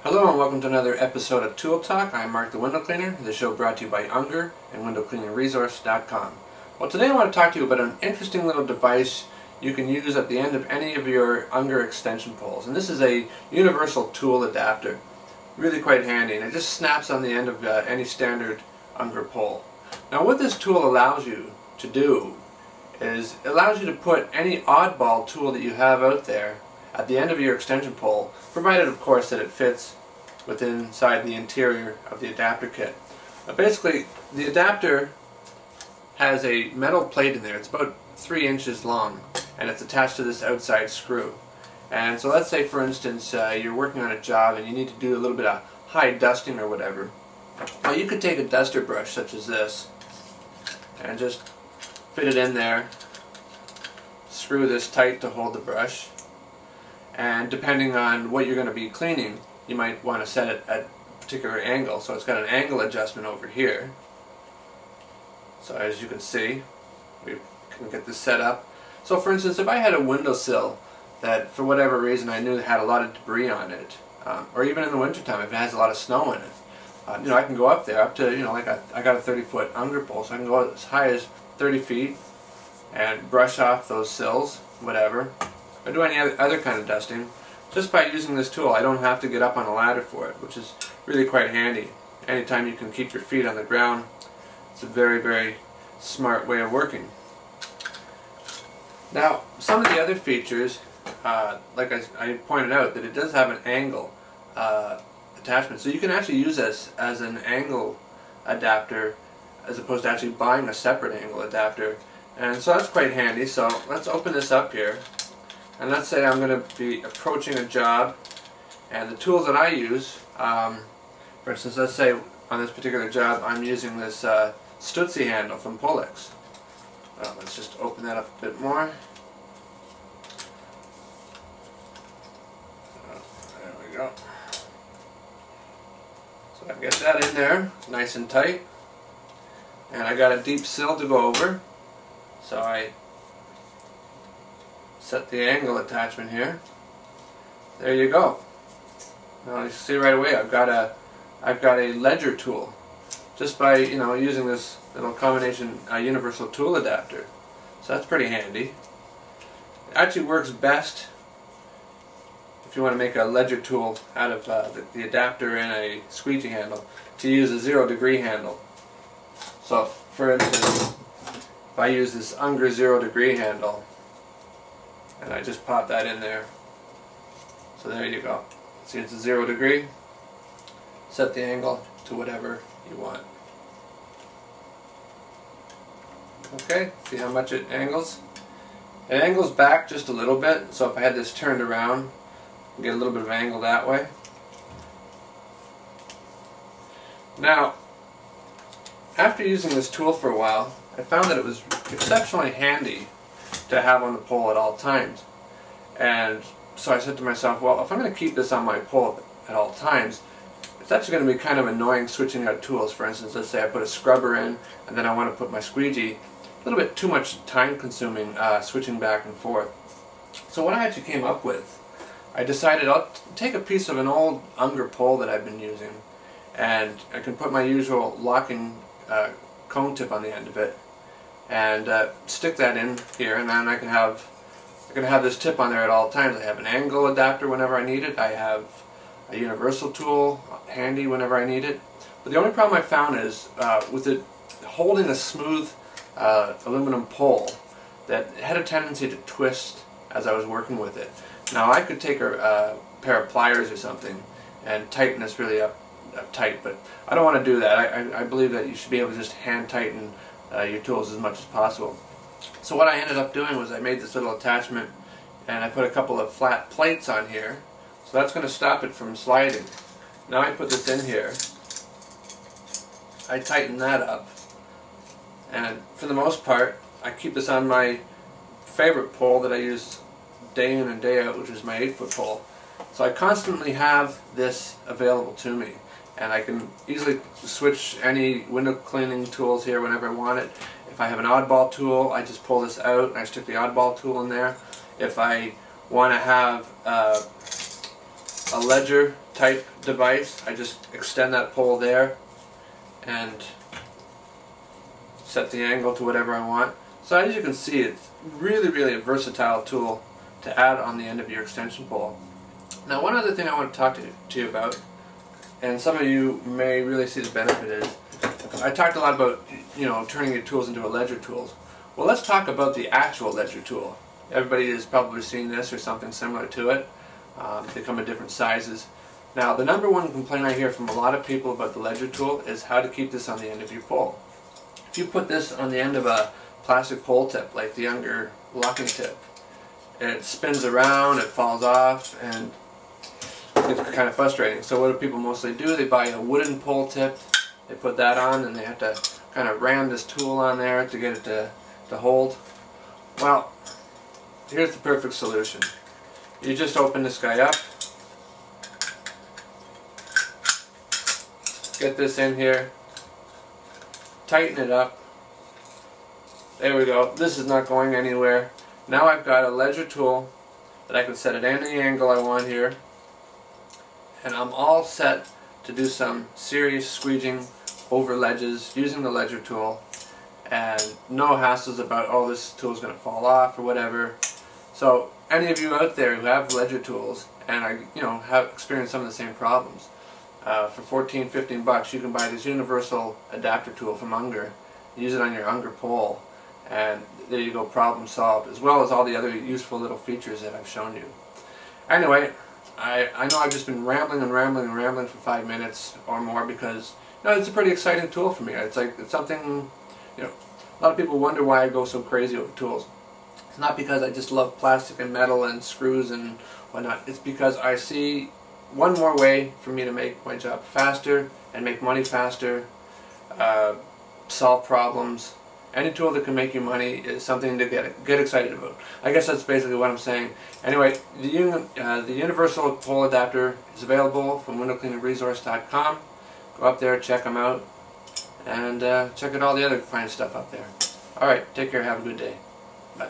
Hello and welcome to another episode of Tool Talk. I'm Mark the Window Cleaner, the show brought to you by Unger and WindowCleaningResource.com. Well, today I want to talk to you about an interesting little device you can use at the end of any of your Unger extension poles. And this is a universal tool adapter. Really quite handy, and it just snaps on the end of any standard Unger pole. Now what this tool allows you to do is it allows you to put any oddball tool that you have out there at the end of your extension pole, provided of course that it fits inside the interior of the adapter kit. Basically, the adapter has a metal plate in there. It's about 3 inches long, and it's attached to this outside screw. And so let's say, for instance, you're working on a job and you need to do a little bit of high dusting or whatever. Well, you could take a duster brush such as this and just fit it in there, screw this tight to hold the brush, and depending on what you're going to be cleaning, you might want to set it at a particular angle. So it's got an angle adjustment over here. So as you can see, we can get this set up. So for instance, if I had a windowsill that for whatever reason I knew had a lot of debris on it, or even in the wintertime if it has a lot of snow in it, I can go up there, up to, like I got a 30-foot Unger pole, so I can go as high as 30 feet and brush off those sills, whatever, or do any other kind of dusting. Just by using this tool, I don't have to get up on a ladder for it, which is really quite handy. Anytime you can keep your feet on the ground, it's a very, very smart way of working. Now, some of the other features, like I pointed out, that it does have an angle attachment. So you can actually use this as an angle adapter as opposed to actually buying a separate angle adapter. And so that's quite handy. So let's open this up here. And let's say I'm going to be approaching a job, and the tools that I use, for instance, let's say on this particular job I'm using this Stutzy handle from Pulex. Let's just open that up a bit more. There we go. So I get that in there, nice and tight. And I got a deep sill to go over, so I set the angle attachment here. There you go. Now you see right away I've got a ledger tool just by using this little combination universal tool adapter. So that's pretty handy. It actually works best if you want to make a ledger tool out of the adapter and a squeegee handle to use a 0-degree handle. So for instance, if I use this Unger 0-degree handle and I just pop that in there, so there you go. See, it's a 0-degree. Set the angle to whatever you want. Okay, see how much it angles? It angles back just a little bit, so if I had this turned around, I'd get a little bit of angle that way. Now, after using this tool for a while, I found that it was exceptionally handy to have on the pole at all times. And so I said to myself, well, if I'm going to keep this on my pole at all times, it's actually going to be kind of annoying switching out tools. For instance, let's say I put a scrubber in and then I want to put my squeegee. A little bit too much time consuming switching back and forth. So what I actually came up with, I decided I'll take a piece of an old Unger pole that I've been using, and I can put my usual locking cone tip on the end of it and stick that in here, and then I can have this tip on there at all times. I have an angle adapter whenever I need it. I have a universal tool handy whenever I need it. But the only problem I found is with it holding a smooth aluminum pole, that it had a tendency to twist as I was working with it. Now I could take a pair of pliers or something and tighten this really up tight, but I don't want to do that. I believe that you should be able to just hand tighten your tools as much as possible. So what I ended up doing was I made this little attachment and I put a couple of flat plates on here, so that's going to stop it from sliding. Now I put this in here, I tighten that up, and for the most part I keep this on my favorite pole that I use day in and day out, which is my 8-foot pole. So I constantly have this available to me, and I can easily switch any window cleaning tools here whenever I want it. If I have an oddball tool, I just pull this out and I stick the oddball tool in there. If I want to have a ledger type device. I just extend that pole there and set the angle to whatever I want. So as you can see, it's really a versatile tool to add on the end of your extension pole. Now, one other thing I want to talk to you about, and some of you may really see the benefit, is I talked a lot about, you know, turning your tools into a ledger tool. Well, let's talk about the actual ledger tool. Everybody has probably seen this or something similar to it. They come in different sizes. Now, the number one complaint I hear from a lot of people about the ledger tool is how to keep this on the end of your pole. If you put this on the end of a plastic pole tip, like the Unger locking tip, it spins around, it falls off, and it's kind of frustrating. So what do people mostly do? They buy a wooden pole tip, they put that on, and they have to kind of ram this tool on there to get it to hold. Well, here's the perfect solution. You just open this guy up, get this in here, tighten it up. There we go. This is not going anywhere. Now I've got a ledger tool that I can set at any angle I want here, and I'm all set to do some serious squeeging over ledges using the ledger tool, and no hassles about, oh, this tool is going to fall off or whatever. So any of you out there who have ledger tools and are, you know, have experienced some of the same problems, for $14-15 bucks you can buy this universal adapter tool from Unger, use it on your Unger pole, and there you go, problem solved, as well as all the other useful little features that I've shown you. Anyway, I know I've just been rambling for 5 minutes or more because, you know, it's a pretty exciting tool for me. It's something, you know, a lot of people wonder why I go so crazy over tools. It's not because I just love plastic and metal and screws and whatnot. It's because I see one more way for me to make my job faster and make money faster, solve problems. Any tool that can make you money is something to get excited about. I guess that's basically what I'm saying. Anyway, the Universal Pole Adapter is available from windowcleaningresource.com. Go up there, check them out, and check out all the other fine stuff up there. Alright, take care, have a good day. Bye.